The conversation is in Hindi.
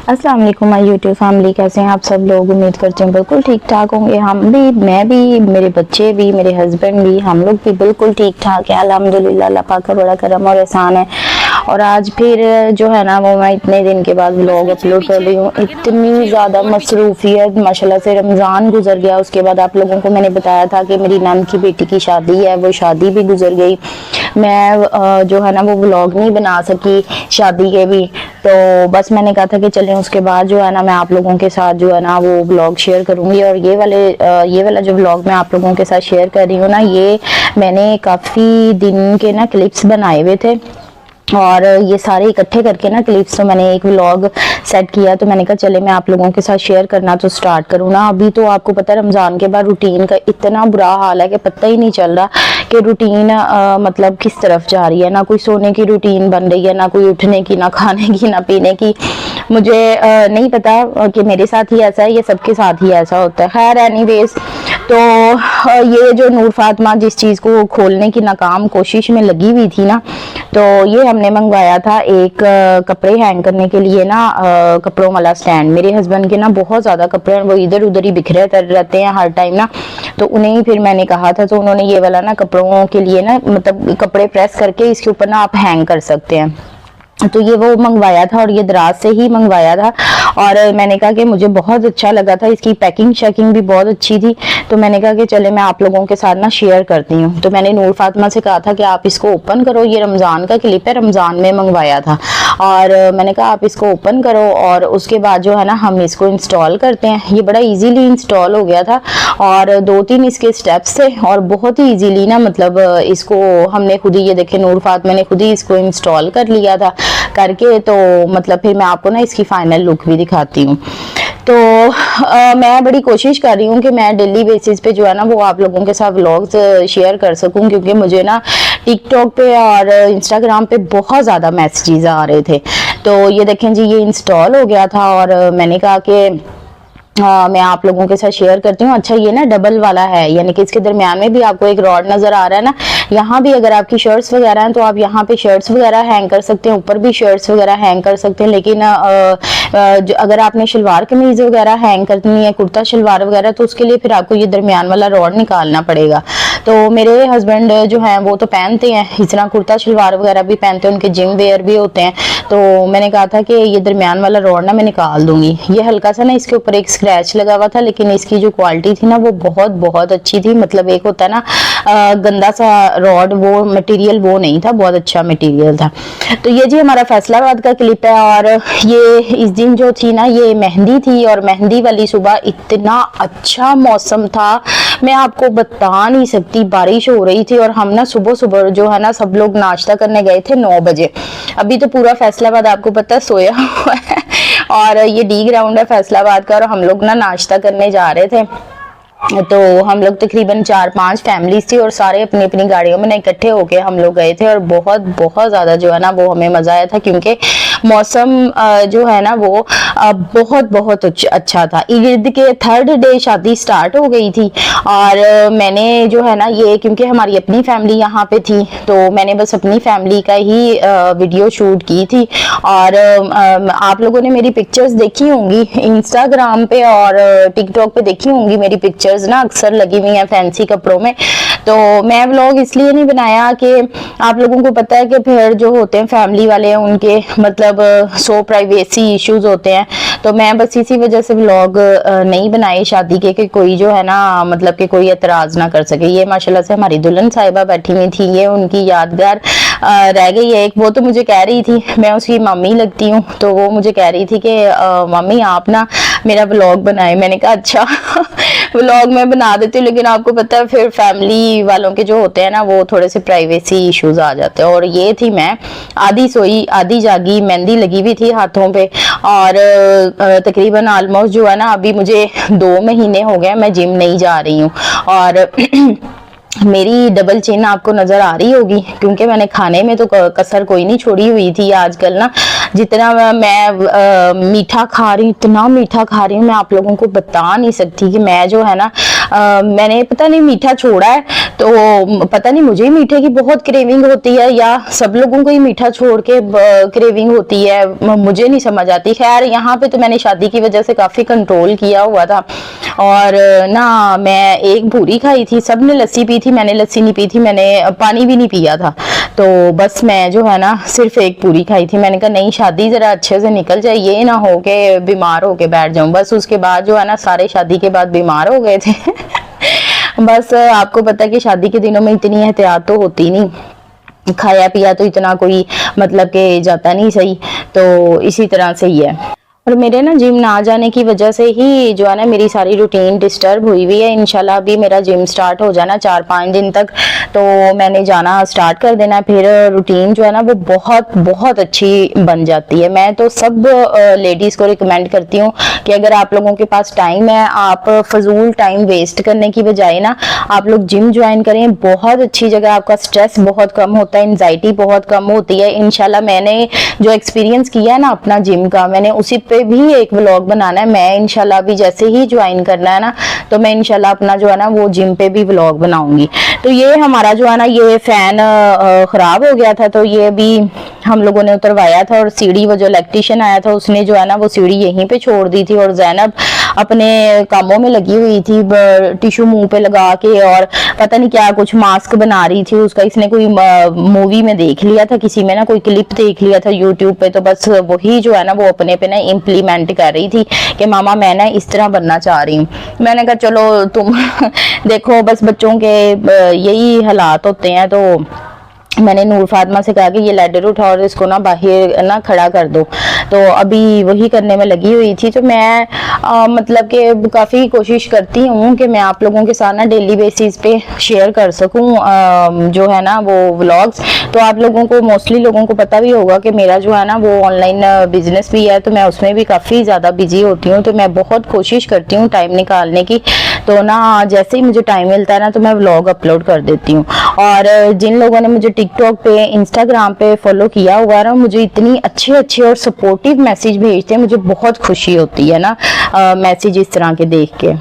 अस्सलाम वालेकुम माय यूट्यूब फैमिली, कैसे हैं आप सब लोग। उम्मीद करते हैं बिल्कुल ठीक ठाक होंगे। हम भी, मैं भी, मेरे बच्चे भी, मेरे हस्बैंड भी, हम लोग भी बिल्कुल ठीक ठाक है अल्हम्दुलिल्लाह। अल्लाह पाक का बड़ा करम और एहसान है। और आज फिर जो है ना वो मैं इतने दिन के बाद व्लॉग अपलोड कर रही हूँ। इतनी ज़्यादा मसरूफियत, माशाल्लाह से रमज़ान गुजर गया, उसके बाद आप लोगों को मैंने बताया था कि मेरी नंद की बेटी की शादी है, वो शादी भी गुजर गई। मैं जो है ना वो व्लॉग नहीं बना सकी शादी के भी, तो बस मैंने कहा था कि चलें उसके बाद जो है ना मैं आप लोगों के साथ जो है ना वो व्लॉग शेयर करूंगी। और ये वाला जो व्लॉग मैं आप लोगों के साथ शेयर कर रही हूँ ना, ये मैंने काफ़ी दिन के ना क्लिप्स बनाए हुए थे और ये सारे इकट्ठे करके ना क्लिप्स तो मैंने एक व्लॉग सेट किया। तो मैंने कहा चले मैं आप लोगों के साथ शेयर करना तो स्टार्ट करूँ ना। अभी तो आपको पता है रमज़ान के बाद रूटीन का इतना बुरा हाल है कि पता ही नहीं चल रहा कि रूटीन मतलब किस तरफ जा रही है। ना कोई सोने की रूटीन बन रही है, ना कोई उठने की, ना खाने की, ना पीने की। मुझे नहीं पता कि मेरे साथ ही ऐसा है, ये सबके साथ ही ऐसा होता है। खैर एनीवेज, तो ये जो नूर फातिमा जिस चीज़ को खोलने की नाकाम कोशिश में लगी हुई थी ना, तो ये हमने मंगवाया था एक कपड़े हैंग करने के लिए ना, कपड़ों वाला स्टैंड। मेरे हस्बैंड के ना बहुत ज़्यादा कपड़े हैं, वो इधर उधर ही बिखरे रहते हैं हर टाइम ना, तो उन्हें ही फिर मैंने कहा था, तो उन्होंने ये वाला ना कपड़ों के लिए ना, मतलब कपड़े प्रेस करके इसके ऊपर ना आप हैंग कर सकते हैं। तो ये वो मंगवाया था और ये दराज से ही मंगवाया था। और मैंने कहा कि मुझे बहुत अच्छा लगा था, इसकी पैकिंग शैकिंग भी बहुत अच्छी थी। तो मैंने कहा कि चले मैं आप लोगों के साथ ना शेयर करती हूँ। तो मैंने नूर फातिमा से कहा था कि आप इसको ओपन करो, ये रमज़ान का क्लिप है, रमज़ान में मंगवाया था। और मैंने कहा आप इसको ओपन करो और उसके बाद जो है ना हम इसको इंस्टॉल करते हैं। ये बड़ा ईजीली इंस्टॉल हो गया था और 2-3 इसके स्टेप्स थे और बहुत ही ईजीली ना, मतलब इसको हमने खुद ही, ये देखे नूर फातिमा ने खुद ही इसको इंस्टॉल कर लिया था करके। तो मतलब फिर मैं आपको ना इसकी फाइनल लुक भी दिखाती हूँ। तो मैं बड़ी कोशिश कर रही हूँ कि मैं डेली बेसिस पे जो है ना वो आप लोगों के साथ व्लॉग्स शेयर कर सकूँ, क्योंकि मुझे ना टिकटॉक पे और इंस्टाग्राम पे बहुत ज़्यादा मैसेजेस आ रहे थे। तो ये देखें जी, ये इंस्टॉल हो गया था और मैंने कहा कि मैं आप लोगों के साथ शेयर करती हूँ। अच्छा, ये ना डबल वाला है, यानी कि इसके दरमियान में भी आपको एक रॉड नजर आ रहा है ना। यहाँ भी अगर आपकी शर्ट्स वगैरह हैं तो आप यहाँ पे शर्ट्स वगैरह हैंग कर सकते हैं, ऊपर भी शर्ट्स वगैरह हैंग कर सकते हैं। लेकिन अगर आपने शलवार कमीज वगैरह हैंग करनी है, कुर्ता शलवार वगैरह, तो उसके लिए फिर आपको ये दरमियान वाला रॉड निकालना पड़ेगा। तो मेरे हस्बैंड जो हैं वो तो पहनते हैं इस तरह, कुर्ता शलवार वगैरह भी पहनते हैं, उनके जिम वेयर भी होते हैं। तो मैंने कहा था कि ये दरमियान वाला रॉड ना मैं निकाल दूंगी। ये हल्का सा ना इसके ऊपर एक स्क्रैच लगा हुआ था, लेकिन इसकी जो क्वालिटी थी ना वो बहुत बहुत अच्छी थी। मतलब एक होता है ना गंदा सा रॉड, वो मटेरियल वो नहीं था, बहुत अच्छा मटेरियल था। तो ये जी हमारा फैसलाबाद का क्लिप है। और ये इस दिन जो थी ना ये मेहंदी थी, और मेहंदी वाली सुबह इतना अच्छा मौसम था, मैं आपको बता नहीं सकती। बारिश हो रही थी और हम ना सुबह सुबह जो है ना सब लोग नाश्ता करने गए थे 9 बजे। अभी तो पूरा फैसलाबाद आपको पता है सोया हुआ है और ये डी ग्राउंड है फैसलाबाद का, और हम लोग ना नाश्ता करने जा रहे थे। तो हम लोग तकरीबन 4-5 फैमिलीज थी और सारे अपनी अपनी गाड़ियों में ना इकट्ठे होके हम लोग गए थे। और बहुत बहुत ज़्यादा जो है ना वो हमें मज़ा आया था, क्योंकि मौसम जो है ना वो बहुत बहुत अच्छा था। ईद के 3rd डे शादी स्टार्ट हो गई थी और मैंने जो है ना ये, क्योंकि हमारी अपनी फैमिली यहाँ पे थी, तो मैंने बस अपनी फैमिली का ही वीडियो शूट की थी। और आप लोगों ने मेरी पिक्चर्स देखी होंगी इंस्टाग्राम पे और टिकटॉक पे देखी होंगी मेरी पिक्चर्स ना अक्सर लगी हुई हैं फैंसी कपड़ों में। तो मैं व्लॉग इसलिए नहीं बनाया कि आप लोगों को पता है कि फिर जो होते हैं फैमिली वाले उनके मतलब सो प्राइवेसी इश्यूज होते हैं, तो मैं बस इसी वजह से व्लॉग नहीं बनाए शादी के कि कोई जो है ना मतलब कि कोई एतराज ना कर सके। ये माशाल्लाह से हमारी दुल्हन साहिबा बैठी हुई थी, ये उनकी यादगार रह गई है एक। वो तो मुझे कह रही थी, मैं उसकी मम्मी लगती हूँ, तो वो मुझे कह रही थी कि मम्मी आप ना मेरा व्लॉग बनाए। मैंने कहा अच्छा व्लॉग मैं बना देती हूँ, लेकिन आपको पता है फिर फैमिली वालों के जो होते हैं ना वो थोड़े से प्राइवेसी इश्यूज आ जाते हैं। और ये थी मैं आधी सोई आधी जागी, मेहंदी लगी हुई थी हाथों पे, और तकरीबन ऑलमोस्ट जो है ना अभी मुझे 2 महीने हो गए मैं जिम नहीं जा रही हूँ। और मेरी डबल चिन आपको नजर आ रही होगी, क्योंकि मैंने खाने में तो कसर कोई नहीं छोड़ी हुई थी। आजकल ना जितना मैं मीठा खा रही हूँ, इतना मीठा खा रही हूँ, मैं आप लोगों को बता नहीं सकती कि मैं जो है ना मैंने पता नहीं मीठा छोड़ा है, तो पता नहीं मुझे ही मीठे की बहुत क्रेविंग होती है या सब लोगों को ही मीठा छोड़ के क्रेविंग होती है, मुझे नहीं समझ आती। खैर यहाँ पे तो मैंने शादी की वजह से काफी कंट्रोल किया हुआ था, और ना मैं एक पूरी खाई थी, सबने लस्सी पी थी, मैंने लस्सी नहीं पी थी, मैंने पानी भी नहीं पिया था, तो बस मैं जो है ना सिर्फ एक पूरी खाई थी। मैंने कहा नहीं, शादी जरा अच्छे से निकल जाए, ये ना हो के बीमार होके बैठ जाऊं। बस उसके बाद जो है ना सारे शादी के बाद बीमार हो गए थे बस आपको पता है कि शादी के दिनों में इतनी एहतियात तो होती नहीं, खाया पिया तो इतना कोई मतलब के जाता नहीं सही, तो इसी तरह से ही है। और मेरे ना जिम ना जाने की वजह से ही जो है ना मेरी सारी रूटीन डिस्टर्ब हुई हुई है। इंशाल्लाह अभी मेरा जिम स्टार्ट हो जाना 4-5 दिन तक, तो मैंने जाना स्टार्ट कर देना, फिर रूटीन जो है ना वो बहुत बहुत अच्छी बन जाती है। मैं तो सब लेडीज को रिकमेंड करती हूँ कि अगर आप लोगों के पास टाइम है, आप फजूल टाइम वेस्ट करने की बजाय ना आप लोग जिम ज्वाइन करें, बहुत अच्छी जगह, आपका स्ट्रेस बहुत कम होता है, एंजाइटी बहुत कम होती है। इंशाल्लाह मैंने जो एक्सपीरियंस किया है ना अपना जिम का, मैंने उसी पे भी एक व्लॉग बनाना है। मैं इंशाल्लाह अभी जैसे ही ज्वाइन करना है ना, तो मैं इंशाल्लाह अपना जो है ना वो जिम पे भी व्लॉग बनाऊंगी। तो ये हमारा जो है ना ये फैन खराब हो गया था, तो ये भी हम लोगों ने उतरवाया था, और सीढ़ी वो जो इलेक्ट्रिशियन आया था उसने जो है ना वो सीढ़ी यहीं पे छोड़ दी थी, और ज़ैनब अपने कामों में लगी हुई थी, टिश्यू मुंह पे लगा के, और पता नहीं क्या कुछ मास्क बना रही थी उसका। इसने कोई मूवी में देख लिया था, किसी में ना कोई क्लिप देख लिया था यूट्यूब पे, तो बस वही जो है ना वो अपने पे ना इम्प्लीमेंट कर रही थी कि मामा मैं ना इस तरह बनना चाह रही हूँ। मैंने कहा चलो तुम देखो, बस बच्चों के यही हालात होते हैं। तो मैंने नूर फातिमा से कहा कि ये लैडर उठाओ और इसको ना बाहर ना खड़ा कर दो, तो अभी वही करने में लगी हुई थी। तो मैं मतलब कि काफ़ी कोशिश करती हूँ कि मैं आप लोगों के साथ ना डेली बेसिस पे शेयर कर सकूँ जो है ना वो व्लॉग्स। तो आप लोगों को मोस्टली लोगों को पता भी होगा कि मेरा जो है ना वो ऑनलाइन बिजनेस भी है, तो मैं उसमें भी काफ़ी ज़्यादा बिजी होती हूँ, तो मैं बहुत कोशिश करती हूँ टाइम निकालने की। तो ना जैसे ही मुझे टाइम मिलता है ना तो मैं व्लॉग अपलोड कर देती हूँ। और जिन लोगों ने मुझे टिकटॉक पे, इंस्टाग्राम पे फॉलो किया हुआ है ना, मुझे इतनी अच्छे अच्छे और सपोर्टिव मैसेज भेजते हैं, मुझे बहुत खुशी होती है ना मैसेज इस तरह के देख के।